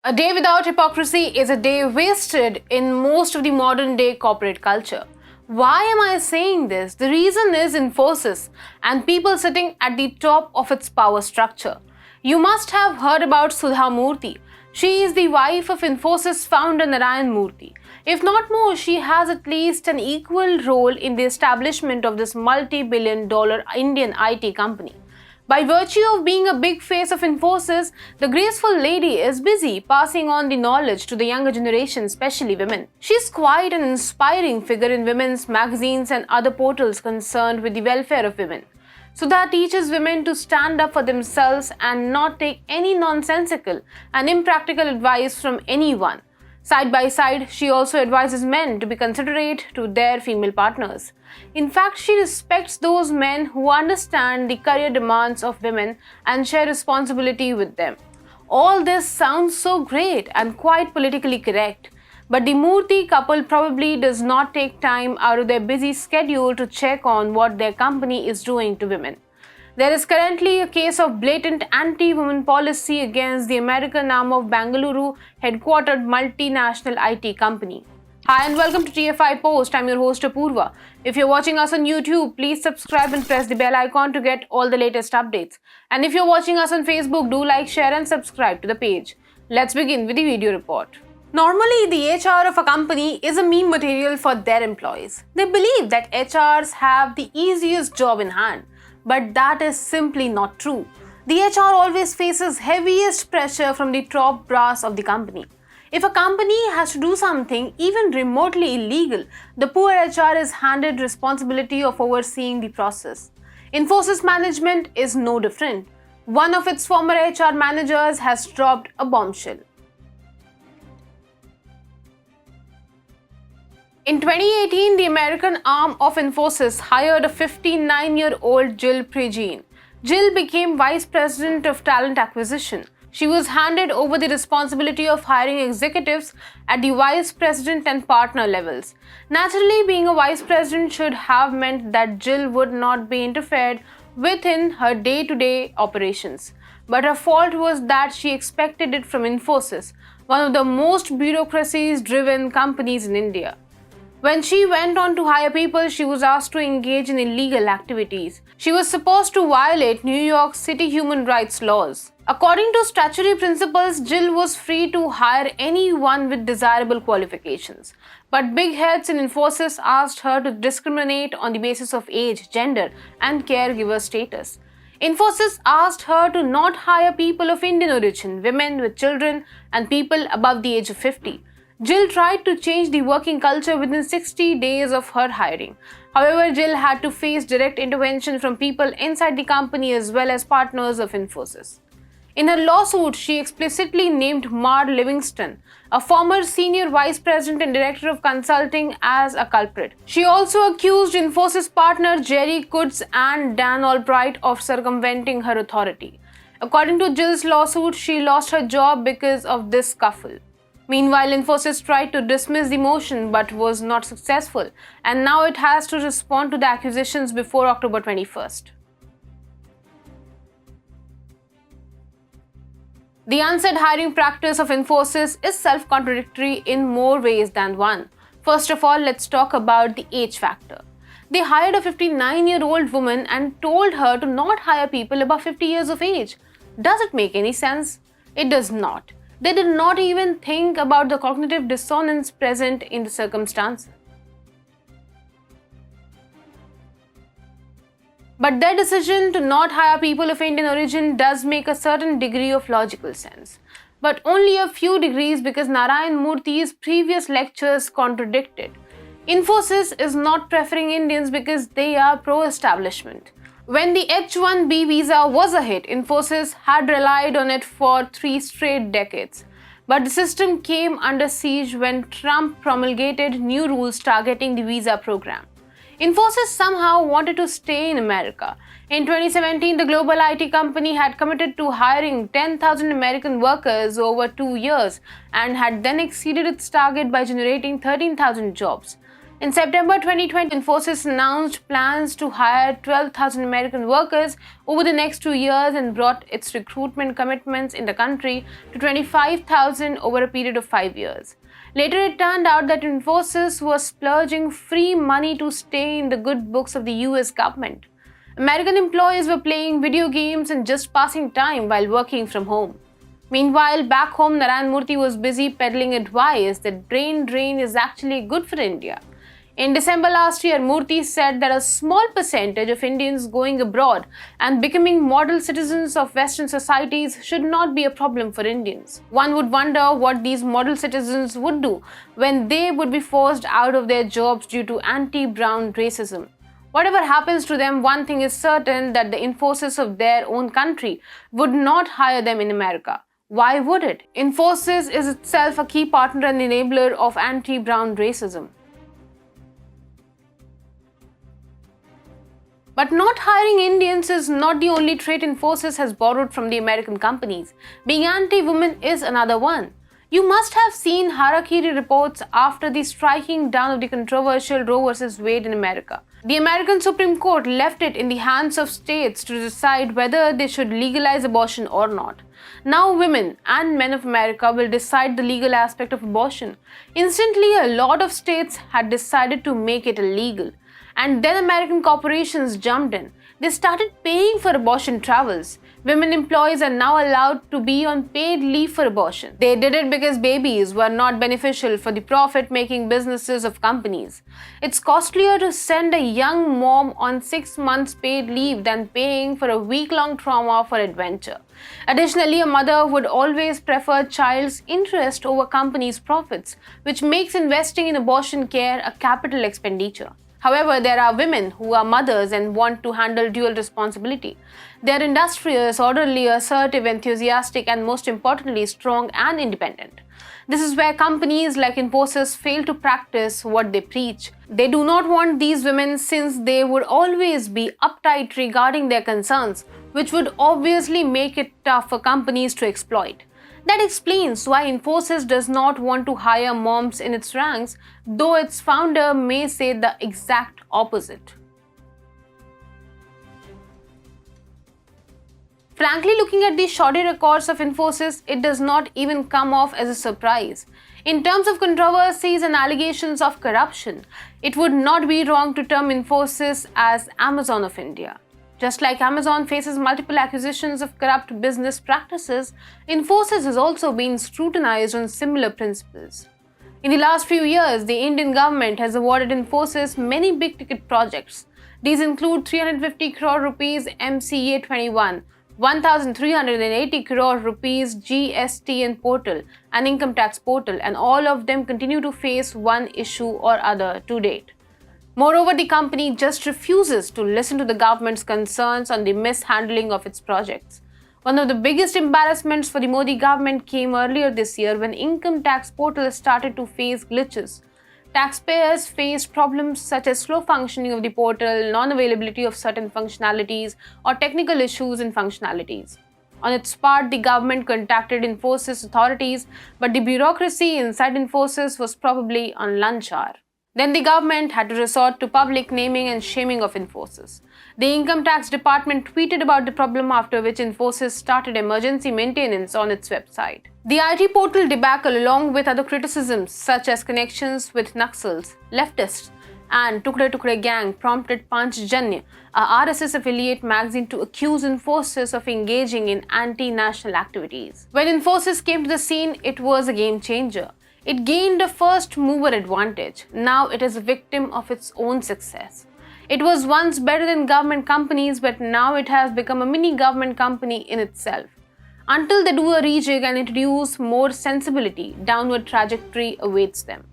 A day without hypocrisy is a day wasted in most of the modern day corporate culture. Why am I saying this? The reason is Infosys and people sitting at the top of its power structure. You must have heard about Sudha Murthy. She is the wife of Infosys founder Narayan Murthy. If not more, she has at least an equal role in the establishment of this multi-billion-dollar Indian IT company. By virtue of being a big face of Infosys, the graceful lady is busy passing on the knowledge to the younger generation, especially women. She's quite an inspiring figure in women's magazines and other portals concerned with the welfare of women. Sudha teaches women to stand up for themselves and not take any nonsensical and impractical advice from anyone. Side by side, she also advises men to be considerate to their female partners. In fact, she respects those men who understand the career demands of women and share responsibility with them. All this sounds so great and quite politically correct, but the Murthy couple probably does not take time out of their busy schedule to check on what their company is doing to women. There is currently a case of blatant anti-women policy against the American arm of Bengaluru headquartered multinational IT company. Hi and welcome to TFIPost. I'm your host Apurva. If you're watching us on YouTube, please subscribe and press the bell icon to get all the latest updates. And if you're watching us on Facebook, do like, share and subscribe to the page. Let's begin with the video report. Normally, the HR of a company is a meme material for their employees. They believe that HRs have the easiest job in hand. But that is simply not true. The HR always faces heaviest pressure from the top brass of the company. If a company has to do something even remotely illegal, the poor HR is handed responsibility of overseeing the process. Infosys management is no different. One of its former HR managers has dropped a bombshell. In 2018, the American arm of Infosys hired a 59-year-old Jill Pregine. Jill became Vice President of Talent Acquisition. She was handed over the responsibility of hiring executives at the Vice President and partner levels. Naturally, being a Vice President should have meant that Jill would not be interfered with in her day-to-day operations. But her fault was that she expected it from Infosys, one of the most bureaucracy-driven companies in India. When she went on to hire people, she was asked to engage in illegal activities. She was supposed to violate New York City human rights laws. According to statutory principles, Jill was free to hire anyone with desirable qualifications. But big heads in Infosys asked her to discriminate on the basis of age, gender, and caregiver status. Infosys asked her to not hire people of Indian origin, women with children, and people above the age of 50. Jill tried to change the working culture within 60 days of her hiring. However, Jill had to face direct intervention from people inside the company as well as partners of Infosys. In her lawsuit, she explicitly named Mar Livingston, a former senior vice president and director of consulting, as a culprit. She also accused Infosys partner Jerry Kutz and Dan Albright of circumventing her authority. According to Jill's lawsuit, she lost her job because of this scuffle. Meanwhile, Infosys tried to dismiss the motion but was not successful, and now it has to respond to the accusations before October 21st. The unsaid hiring practice of Infosys is self-contradictory in more ways than one. First of all, let's talk about the age factor. They hired a 59-year-old woman and told her to not hire people above 50 years of age. Does it make any sense? It does not. They did not even think about the cognitive dissonance present in the circumstance. But their decision to not hire people of Indian origin does make a certain degree of logical sense. But only a few degrees because Narayan Murthy's previous lectures contradict it. Infosys is not preferring Indians because they are pro-establishment. When the H-1B visa was a hit, Infosys had relied on it for 3 straight decades. But the system came under siege when Trump promulgated new rules targeting the visa program. Infosys somehow wanted to stay in America. In 2017, the global IT company had committed to hiring 10,000 American workers over 2 years and had then exceeded its target by generating 13,000 jobs. In September 2020, Infosys announced plans to hire 12,000 American workers over the next 2 years and brought its recruitment commitments in the country to 25,000 over a period of 5 years. Later, it turned out that Infosys was splurging free money to stay in the good books of the US government. American employees were playing video games and just passing time while working from home. Meanwhile, back home, Narayan Murthy was busy peddling advice that brain drain is actually good for India. In December last year, Murthy said that a small percentage of Indians going abroad and becoming model citizens of Western societies should not be a problem for Indians. One would wonder what these model citizens would do when they would be forced out of their jobs due to anti-brown racism. Whatever happens to them, one thing is certain, that the Infosys of their own country would not hire them in America. Why would it? Infosys is itself a key partner and enabler of anti-brown racism. But not hiring Indians is not the only trait Infosys has borrowed from the American companies. Being anti-women is another one. You must have seen harakiri reports after the striking down of the controversial Roe vs. Wade in America. The American Supreme Court left it in the hands of states to decide whether they should legalize abortion or not. Now women and men of America will decide the legal aspect of abortion. Instantly, a lot of states had decided to make it illegal. And then American corporations jumped in. They started paying for abortion travels. Women employees are now allowed to be on paid leave for abortion. They did it because babies were not beneficial for the profit-making businesses of companies. It's costlier to send a young mom on 6 months paid leave than paying for a week-long trauma for adventure. Additionally, a mother would always prefer child's interest over company's profits, which makes investing in abortion care a capital expenditure. However, there are women who are mothers and want to handle dual responsibility. They are industrious, orderly, assertive, enthusiastic, and most importantly, strong and independent. This is where companies like Infosys fail to practice what they preach. They do not want these women, since they would always be uptight regarding their concerns, which would obviously make it tough for companies to exploit. That explains why Infosys does not want to hire moms in its ranks, though its founder may say the exact opposite. Frankly, looking at the shoddy records of Infosys, it does not even come off as a surprise. In terms of controversies and allegations of corruption, it would not be wrong to term Infosys as Amazon of India. Just like Amazon faces multiple accusations of corrupt business practices, Infosys has also been scrutinized on similar principles. In the last few years, the Indian government has awarded Infosys many big-ticket projects. These include 350 crore rupees MCA 21, 1,380 crore rupees GSTN portal and income tax portal, and all of them continue to face one issue or other to date. Moreover, the company just refuses to listen to the government's concerns on the mishandling of its projects. One of the biggest embarrassments for the Modi government came earlier this year when income tax portal started to face glitches. Taxpayers faced problems such as slow functioning of the portal, non-availability of certain functionalities, or technical issues in functionalities. On its part, the government contacted Infosys authorities, but the bureaucracy inside Infosys was probably on lunch hour. Then the government had to resort to public naming and shaming of Infosys. The income tax department tweeted about the problem, after which Infosys started emergency maintenance on its website. The IT portal debacle, along with other criticisms such as connections with Naxals, leftists, and Tukde Tukde gang, prompted Panchjanya, a RSS affiliate magazine, to accuse Infosys of engaging in anti-national activities. When Infosys came to the scene, it was a game changer. It gained a first mover advantage. Now it is a victim of its own success. It was once better than government companies, but now it has become a mini government company in itself. Until they do a rejig and introduce more sensibility, downward trajectory awaits them.